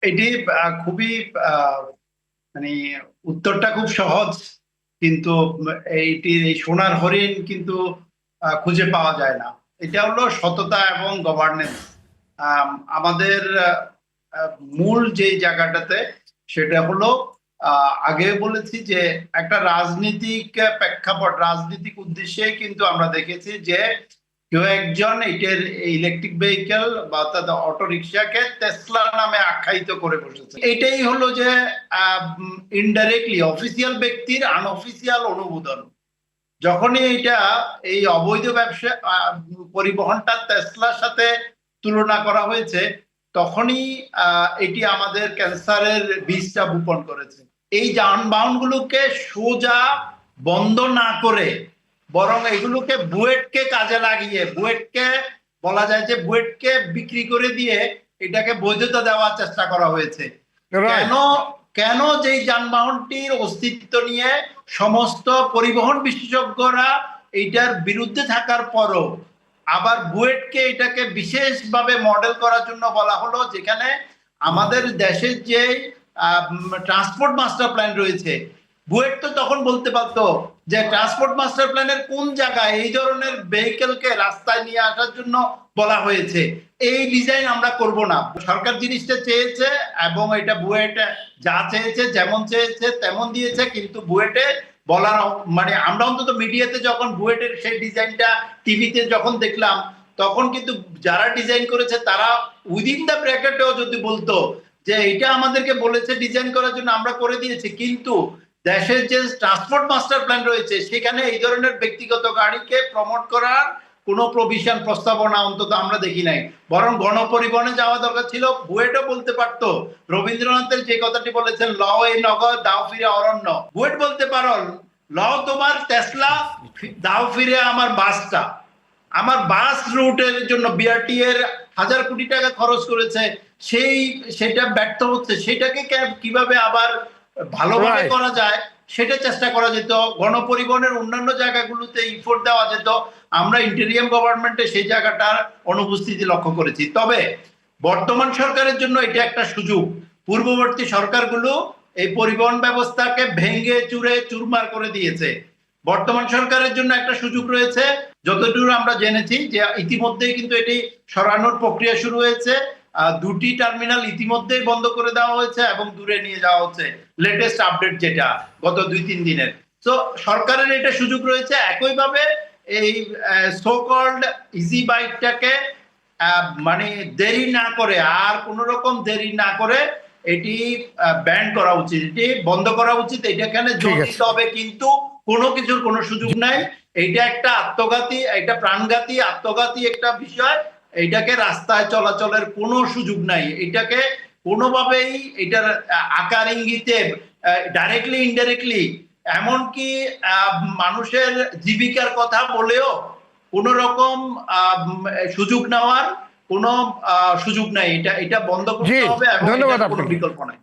এটি খুবই মানে উত্তরটা খুব সহজ, কিন্তু এইটি এই সোনার হরিণ কিন্তু খুঁজে পাওয়া যায় না। এটা হলো সততা এবং গভর্নেন্স। আমাদের আহ, মূল যে জায়গাটাতে সেটা হলো, আগে বলেছি যে একটা রাজনীতিক প্রেক্ষাপট, রাজনৈতিক উদ্দেশ্যে কিন্তু আমরা দেখেছি যে কেউ একজন এটার ইলেকট্রিক ভেহিকেল বা অর্থাৎ অটো রিক্সাকে টেসলা নামে আখ্যায়িত করে বসেছে। এটাই হলো যে ইনডাইরেক্টলি অফিসিয়াল ব্যক্তির আনঅফিসিয়াল অনুমোদন। যখনই এটা এই অবৈধ ব্যবসা পরিবহনটা টেসলার সাথে তুলনা করা হয়েছে, তখনই এটি আমাদের ক্যান্সারের বীজটা বপন করেছে। এই যানবাহনগুলোকে সোজা বন্ধ না করে বরং এগুলোকে বুয়েটকে কাজে লাগিয়ে, বুয়েটকে বলা যায় যে বুয়েটকে বিক্রি করে দিয়ে এটাকে বৈধতা দেওয়ার চেষ্টা করা হয়েছে। রাইট। কেন? কেন যেই যানবাহনটির অস্তিত্ব নিয়ে সমস্ত পরিবহন বিশেষজ্ঞরা এইটার বিরুদ্ধে থাকার পরও আবার বুয়েটকে এটাকে বিশেষভাবে মডেল করার জন্য বলা হলো, যেখানে আমাদের দেশের যে ট্রান্সপোর্ট মাস্টার প্ল্যান রয়েছে, বুয়েট তো তখন বলতে পারতো যে ট্রান্সপোর্ট মাস্টার প্ল্যানের কোন জায়গায় এই ধরনের ভেহিকেলকে রাস্তায় নিয়ে আসার জন্য বলা হয়েছে, এই ডিজাইন আমরা করব না। সরকার জিনিসটা চেয়েছে এবং এটা বুয়েট যা চেয়েছে যেমন চেয়েছে তেমন দিয়েছে, কিন্তু বুয়েটে বলার মানে আমরা অন্তত মিডিয়াতে যখন বুয়েটের সেই ডিজাইনটা টিভিতে যখন দেখলাম, তখন কিন্তু যারা ডিজাইন করেছে তারা উইদিন দ্য ব্র্যাকেটেও যদি বলতো যে এটা আমাদেরকে বলেছে ডিজাইন করার জন্য আমরা করে দিয়েছি, কিন্তু দেশের যে ট্রান্সপোর্ট মাস্টার প্ল্যান রয়েছে সেখানে এই ধরনের ব্যক্তিগত গাড়িকে প্রমোট করার কোনো প্রভিশন প্রস্তাবনা অন্তত আমরা দেখি নাই। বরং গণপরিবহনে যাওয়া দরকার ছিল। বুয়েটও বলতে পারতো, রবীন্দ্রনাথের যে কথাটি বলেছেন, ল এই নগর দাও ফিরে অরণ্য, বুয়েট বলতে পারো ল তোমার টেসলা, দাও ফিরে আমার বাসটা। আমার বাস রুটের জন্য বিআরটি এর হাজার কোটি টাকা খরচ করেছে, সেটা ব্যর্থ হচ্ছে, সেটাকে কিভাবে আবার ভালোভাবে রাইট। করা যায় সেটা চেষ্টা করা যেত। গণপরিবহনের অন্যান্য জায়গাগুলোতে ইফোর্ট দেওয়া যেত। আমরা ইন্টেরিয়াম গভর্নমেন্টে সেই জায়গাটার অনুপস্থিতি লক্ষ্য করেছি। তবে বর্তমান সরকারের জন্য এটা একটা সুযোগ। পূর্ববর্তী সরকারগুলো এই পরিবহন ব্যবস্থাকে ভেঙে চুরে চুরমার করে দিয়েছে। বর্তমান সরকারের জন্য একটা সুযোগ রয়েছে। যতদূর আমরা জেনেছি যে ইতিমধ্যেই কিন্তু এটি সরানোর প্রক্রিয়া শুরু হয়েছে। দুটি টার্মিনাল ইতিমধ্যেই বন্ধ করে দেওয়া হয়েছে এবং দূরে নিয়ে যাওয়া হচ্ছে, লেটেস্ট আপডেট যেটা গত 2-3 দিনের। তো সরকারের এটা সুযোগ রয়েছে একইভাবে এই সো কল্ড ইজি বাইকটাকে মানে দেরি না করে, আর কোন রকম দেরি না করে এটি ব্যান করা উচিত, এটি বন্ধ করা উচিত। এটা এখানে জোর ঠিক আছে। দিতে হবে, কিন্তু কোনো কিছুর কোনো সুযোগ নাই। এইটা একটা আত্মঘাতী, এটা প্রাণঘাতী আত্মঘাতী একটা বিষয়। এইটাকে রাস্তায় চলাচলের কোনো সুযোগ নাই। এটাকে কোনোভাবেই এটার আকার ইঙ্গিতে ডাইরেক্টলি ইনডাইরেক্টলি, এমনকি মানুষের জীবিকার কথা বলেও কোন রকম সুযোগ নেওয়ার কোনো সুযোগ নাই। এটা এটা বন্ধ জি, করতে হবে এবং ধন্যবাদ এটার কোনো আপনাকে। বিকল্প নাই।